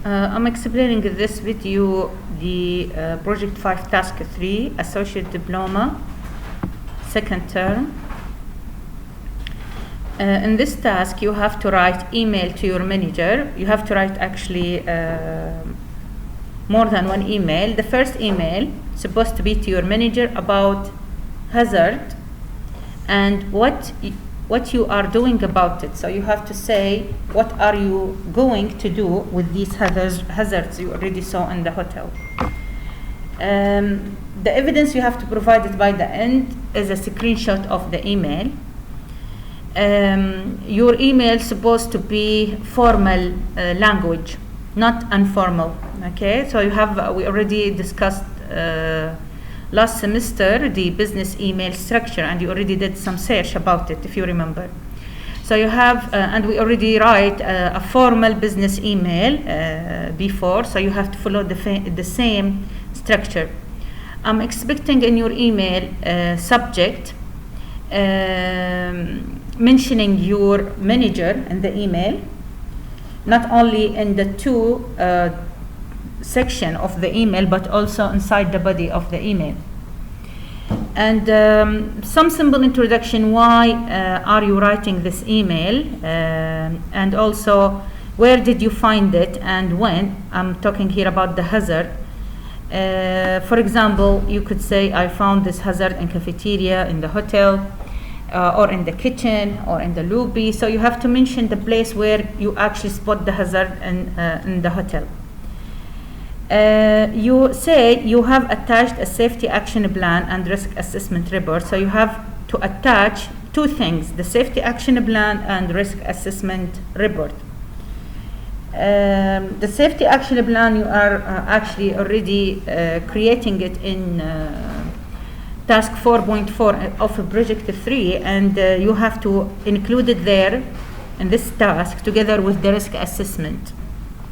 I'm explaining in this video the Project 5 Task 3 Associate Diploma, second term. In this task, you have to write email to your manager. You have to write actually more than one email. The first email is supposed to be to your manager about hazard and what you are doing about it. So you have to say what are you going to do with these hazards you already saw in the hotel. The evidence you have to provide it by the end is a screenshot of the email. Your email is supposed to be formal language, not informal. Okay, so you have we already discussed last semester the business email structure, and you already did some search about it if you remember. So you have and we already write a formal business email before, so you have to follow the same structure. I'm expecting in your email subject mentioning your manager in the email, not only in the two section of the email, but also inside the body of the email. And some simple introduction, why are you writing this email, and also where did you find it and when. I'm talking here about the hazard. For example, you could say I found this hazard in cafeteria, in the hotel, or in the kitchen, or in the lobby. So you have to mention the place where you actually spot the hazard in the hotel. You say you have attached a safety action plan and risk assessment report. So you have to attach two things: the safety action plan and risk assessment report. The safety action plan, you are actually already creating it in task 4.4 of project 3, and you have to include it there in this task together with the risk assessment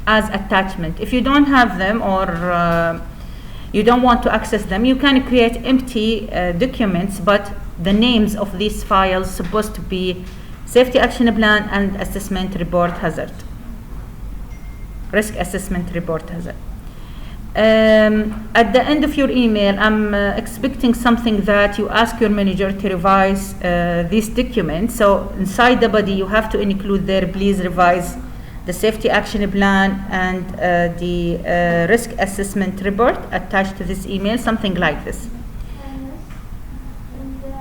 as attachment. If you don't have them, or you don't want to access them, you can create empty documents, but the names of these files supposed to be safety action plan and assessment report hazard, risk assessment report hazard. At the end of your email, I'm expecting something that you ask your manager to revise these documents. So inside the body, you have to include there, please revise the safety action plan and the risk assessment report attached to this email, something like this. And the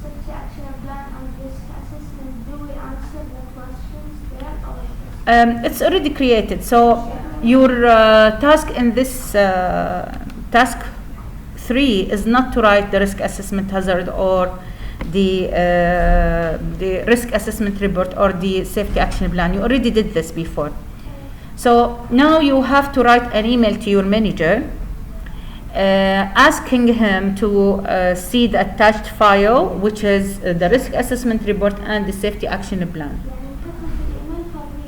safety action plan and risk assessment, do we answer the questions there, or it's already created. So your task in this task 3 is not to write the risk assessment hazard or the risk assessment report or the safety action plan. You already did this before. So now you have to write an email to your manager asking him to see the attached file, which is the risk assessment report and the safety action plan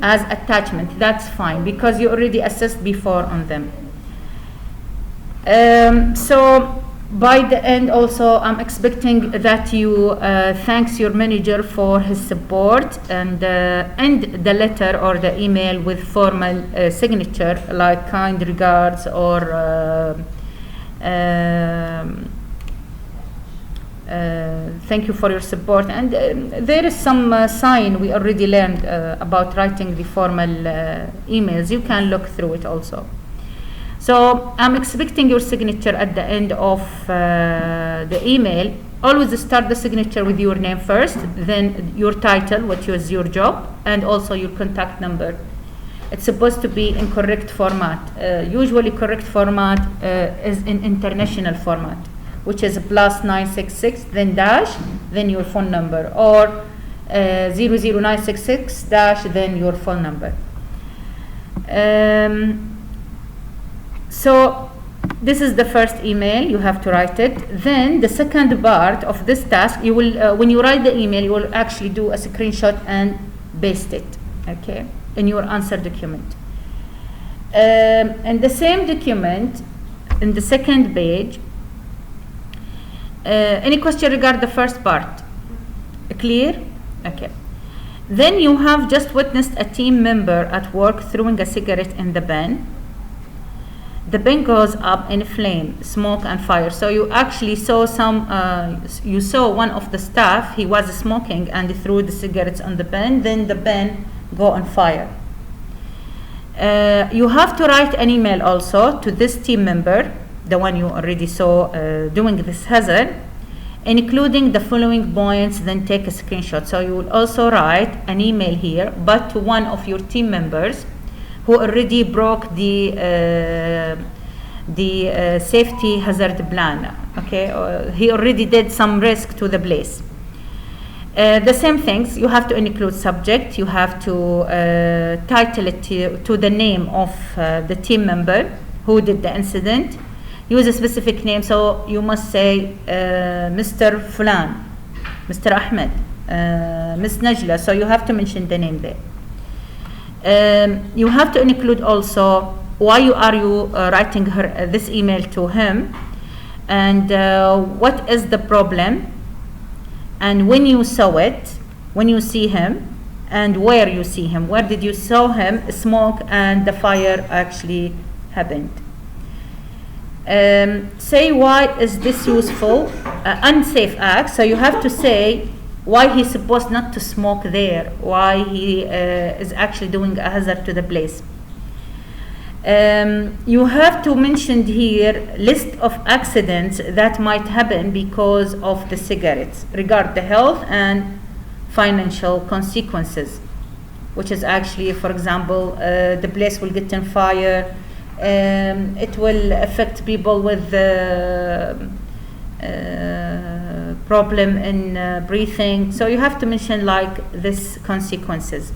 as attachment. That's fine because you already assessed before on them. So by the end also, I'm expecting that you thanks your manager for his support, and end the letter or the email with formal signature like kind regards or thank you for your support. And there is some sign we already learned about writing the formal emails. You can look through it also. So I'm expecting your signature at the end of the email. Always start the signature with your name first, then your title, which is your job, and also your contact number. It's supposed to be in correct format. Usually correct format is in international format, which is +966, then dash, then your phone number, or 00966 dash, then your phone number. So this is the first email, you have to write it. Then the second part of this task, you will when you write the email, you will actually do a screenshot and paste it, okay, in your answer document. And the same document, in the second page, any question regarding the first part? Clear? Okay. Then you have just witnessed a team member at work throwing a cigarette in the bin. The bin goes up in flame, smoke and fire. So you actually saw you saw one of the staff, he was smoking and he threw the cigarettes on the bin, then the bin go on fire. You have to write an email also to this team member, the one you already saw doing this hazard, including the following points, then take a screenshot. So you will also write an email here, but to one of your team members who already broke the safety hazard plan. Okay, he already did some risk to the place. The same things, you have to include subject, you have to title it to the name of the team member who did the incident. Use a specific name, so you must say Mr. Fulan, Mr. Ahmed, Ms. Najla, so you have to mention the name there. You have to include also why you writing this email to him, and what is the problem, and when you saw it, when you see him, and where you see him, where did you saw him smoke and the fire actually happened. Say why is this useful, unsafe act, so you have to say why he's supposed not to smoke there, why he is actually doing a hazard to the place. You have to mention here list of accidents that might happen because of the cigarettes, regard the health and financial consequences, which is actually, for example, the place will get on fire, it will affect people with problem in breathing, so you have to mention like this consequences.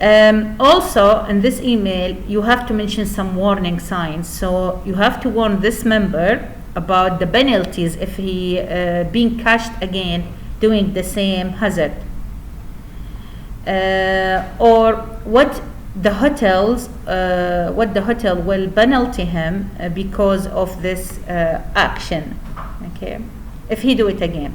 Also in this email you have to mention some warning signs, so you have to warn this member about the penalties if he being catched again doing the same hazard, or what the hotel will penalty him because of this action, okay, if he do it again.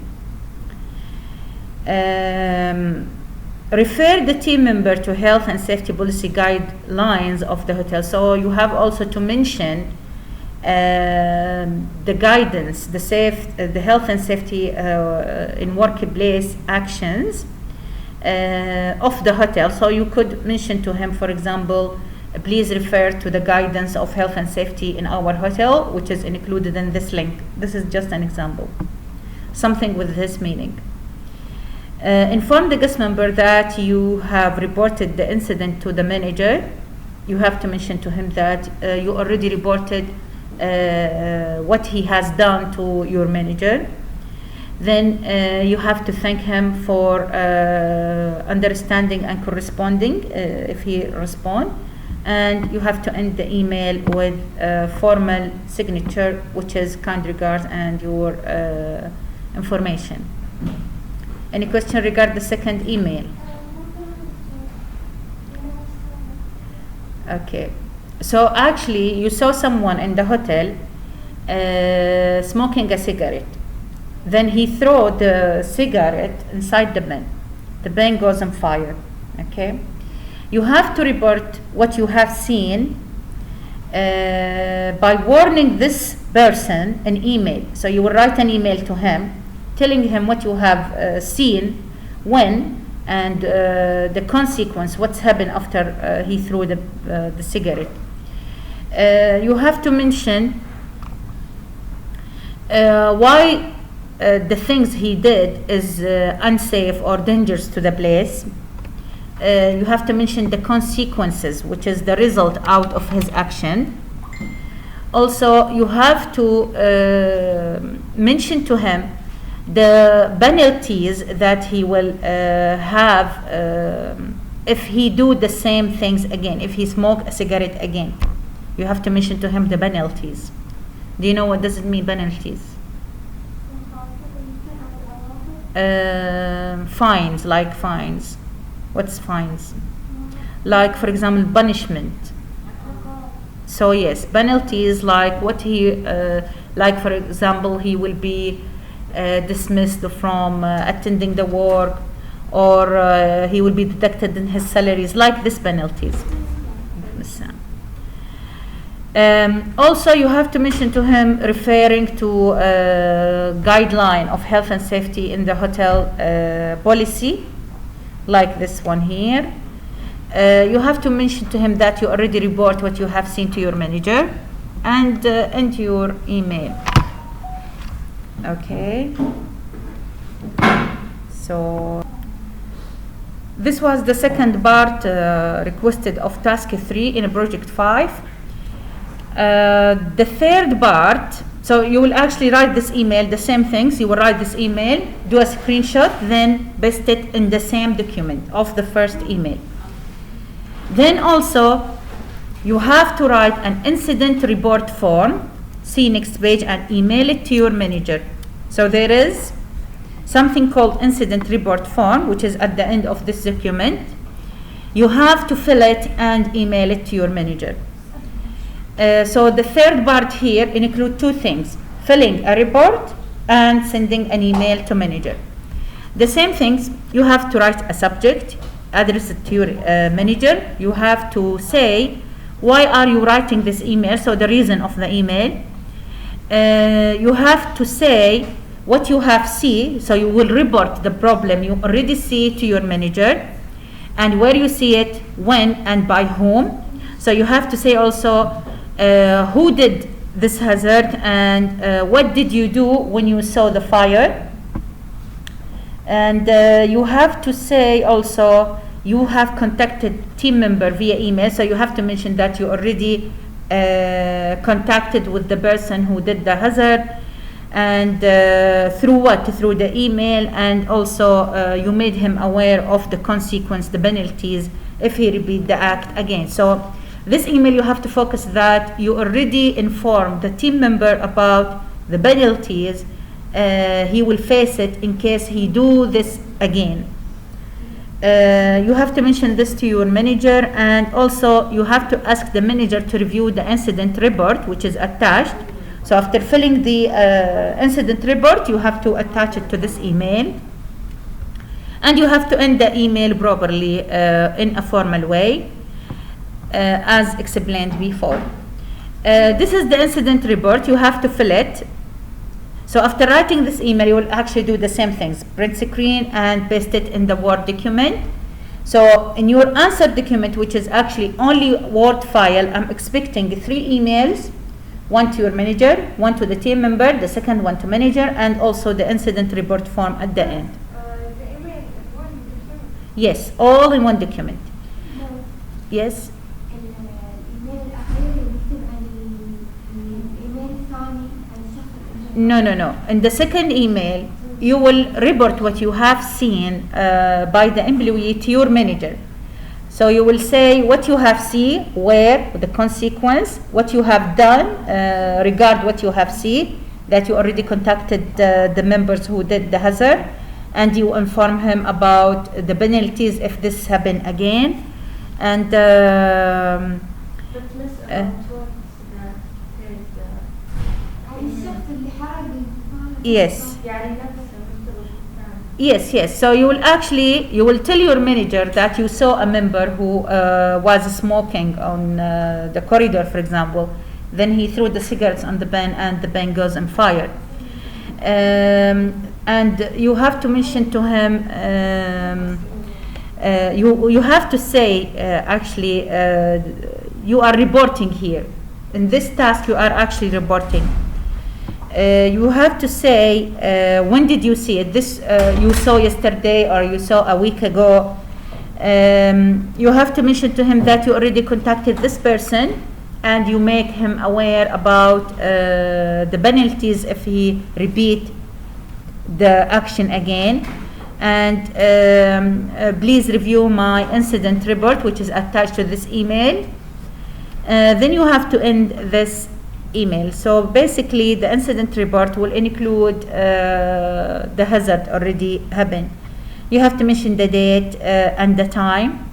Refer the team member to health and safety policy guidelines of the hotel. So you have also to mention the guidance, the health and safety in workplace actions of the hotel. So you could mention to him, for example, please refer to the guidance of health and safety in our hotel, which is included in this link. This is just an example, something with this meaning. Inform the guest member that you have reported the incident to the manager. You have to mention to him that you already reported what he has done to your manager. Then you have to thank him for understanding and corresponding if he responds. And you have to end the email with a formal signature, which is kind regards and your information. Any question regarding the second email? Okay. So actually, you saw someone in the hotel smoking a cigarette. Then he threw the cigarette inside the bin. The bin goes on fire. Okay. You have to report what you have seen by warning this person an email. So you will write an email to him, telling him what you have seen, when, and the consequence, what's happened after he threw the cigarette. You have to mention why the things he did is unsafe or dangerous to the place. You have to mention the consequences, which is the result out of his action. Also, you have to mention to him the penalties that he will have if he do the same things again, if he smoke a cigarette again. You have to mention to him the penalties. Do you know what does it mean, penalties? Fines, like fines. What's fines? Like, for example, punishment. So yes, penalties like what he, like for example, he will be dismissed from attending the work, or he will be deducted in his salaries, like this penalties. Also, you have to mention to him referring to guideline of health and safety in the hotel policy, like this one here. You have to mention to him that you already report what you have seen to your manager and into your email. Okay. So this was the second part requested of task 3 in project 5. The third part, so you will actually write this email, the same things, you will write this email, do a screenshot, then paste it in the same document of the first email. Then also, you have to write an incident report form, see next page, and email it to your manager. So there is something called incident report form, which is at the end of this document. You have to fill it and email it to your manager. So the third part here includes two things: filling a report and sending an email to manager. The same things, you have to write a subject, address it to your manager. You have to say why are you writing this email, so the reason of the email. You have to say what you have seen, so you will report the problem you already see to your manager, and where you see it, when, and by whom. So you have to say also who did this hazard, and what did you do when you saw the fire. And you have to say also you have contacted team member via email, so you have to mention that you already contacted with the person who did the hazard, and through what? Through the email, and also you made him aware of the consequence, the penalties, if he repeat the act again. So this email, you have to focus that you already informed the team member about the penalties he will face it in case he do this again. You have to mention this to your manager, and also you have to ask the manager to review the incident report, which is attached. So after filling the incident report, you have to attach it to this email, and you have to end the email properly in a formal way, as explained before. This is the incident report. You have to fill it. So after writing this email, you will actually do the same things: print screen and paste it in the Word document. So in your answer document, which is actually only Word file, I'm expecting 3 emails: one to your manager, one to the team member, the second one to manager, and also the incident report form at the end. The email is one document? Yes, all in one document. No. Yes. الإيميل الأخير يكتب عن الإيميل الثاني عن الشخص الأجنبي. No. In the second email, you will report what you have seen by the employee to your manager. So you will say what you have seen, where, the consequence, what you have done regard what you have seen, that you already contacted the members who did the hazard, and you inform him about the penalties if this happen again. And But less about الشخص اللي حرق الفايل. yes. يعني نفسه Yes. So you will tell your manager that you saw a member who was smoking on the corridor, for example. Then he threw the cigarettes on the bin, and the bin goes on fire. And you have to mention to him. You have to say you are reporting here. In this task, you are actually reporting. You have to say when did you see it? This you saw yesterday, or you saw a week ago. You have to mention to him that you already contacted this person, and you make him aware about the penalties if he repeat the action again. And please review my incident report, which is attached to this email. Then you have to end this email. So basically, the incident report will include the hazard already happened. You have to mention the date and the time.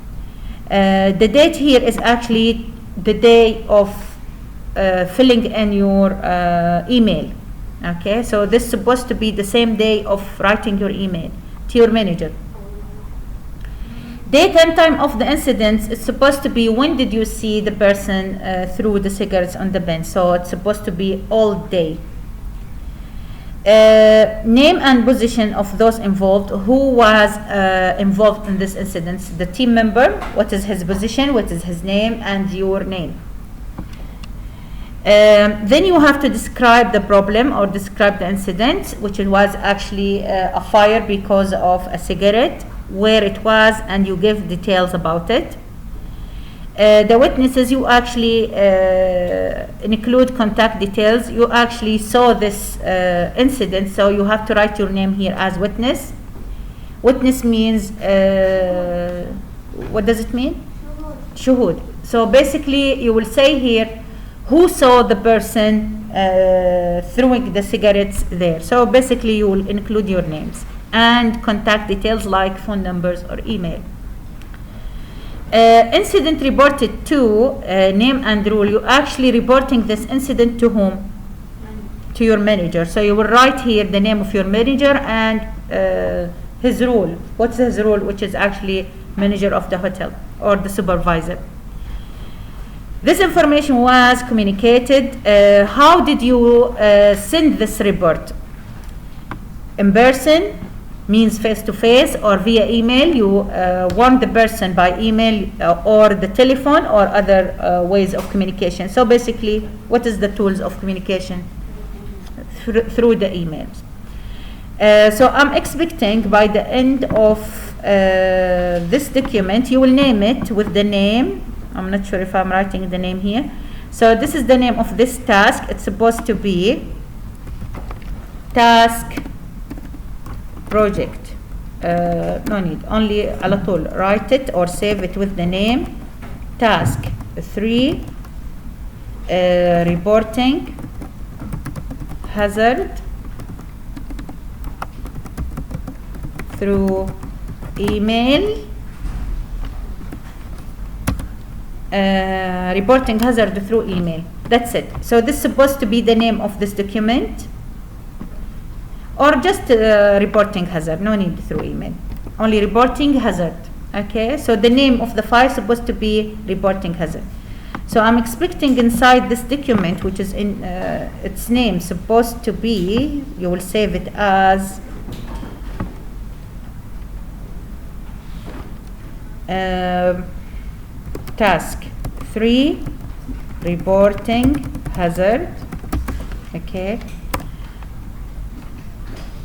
The date here is actually the day of filling in your email. Okay, so this is supposed to be the same day of writing your email to your manager. Date and time of the incidents, it's supposed to be when did you see the person threw the cigarettes on the bin. So it's supposed to be all day. Name and position of those involved. Who was involved in this incident? The team member. What is his position? What is his name? And your name. Then you have to describe the problem or describe the incident, which it was actually a fire because of a cigarette, where it was, and you give details about it. The witnesses, you actually include contact details. You actually saw this incident, so you have to write your name here as witness. Witness means, what does it mean? Shuhud. So basically you will say here who saw the person throwing the cigarettes there. So basically you will include your names and contact details like phone numbers or email. Incident reported to, name and role. You actually reporting this incident to whom? To your manager. So you will write here the name of your manager and his role. What's his role? Which is actually manager of the hotel or the supervisor. This information was communicated. How did you send this report? In person, means face-to-face, or via email. You warn the person by email or the telephone or other ways of communication. So basically, what is the tools of communication? Through the emails. So I'm expecting by the end of this document, you will name it with the name. I'm not sure if I'm writing the name here. So this is the name of this task. It's supposed to be task project. No need, only على طول write it or save it with the name task 3 reporting hazard through email. Reporting hazard through email. That's it. So this is supposed to be the name of this document, or just reporting hazard. No need through email. Only reporting hazard. Okay. So the name of the file is supposed to be reporting hazard. So I'm expecting inside this document, which is in its name, supposed to be. You will save it as task 3 reporting hazard. Okay,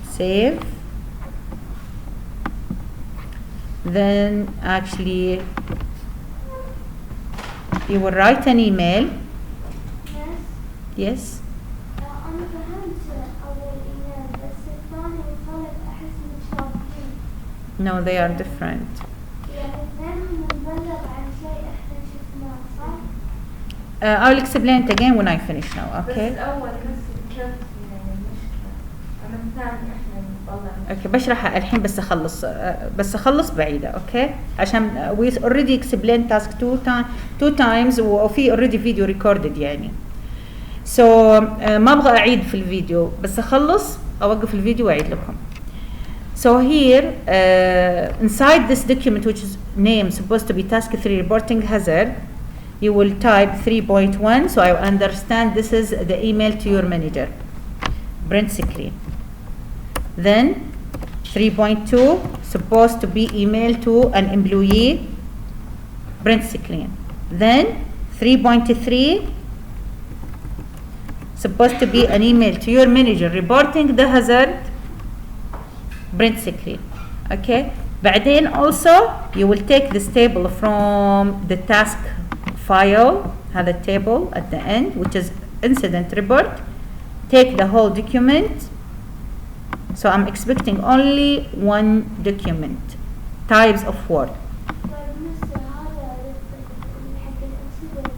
save. Then actually you will write an email. Yes. أنا فهمت أول إيميل بس الثاني وصلت أحس متشابهين. No, they are different. يعني اثنينهم نبلغ عن شيء إحنا شفناه صح؟ I will explain it again when I finish now. Okay. بس الأول بس كيف يعني المشكلة أما الثاني إحنا نطلع. اوكي بشرح الحين بس اخلص بعيده. اوكي عشان we already explained task two times وفي already video recorded يعني. So ما ابغى اعيد في الفيديو، بس اخلص اوقف الفيديو واعيد لكم. So here inside this document, which is name supposed to be task 3 reporting hazard, you will type 3.1. So I understand this is the email to your manager. Print screen. Then 3.2 supposed to be email to an employee. Print screen. Then 3.3 supposed to be an email to your manager reporting the hazard. Print screen. Okay. بعدين also you will take this table from the task file, have a table at the end which is incident report. Take the whole document. So I'm expecting only one document. Types of word. طيب مستر هذا حق الانسيدنت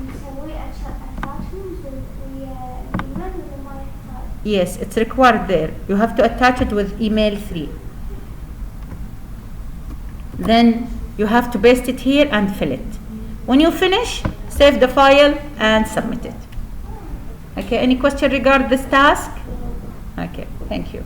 نسوي attachments ويا الإيميل ولا ما يحتاج؟ Yes, it's required there. You have to attach it with email 3. Then you have to paste it here and fill it. When you finish, save the file and submit it. Okay, any question regarding this task? Okay, thank you.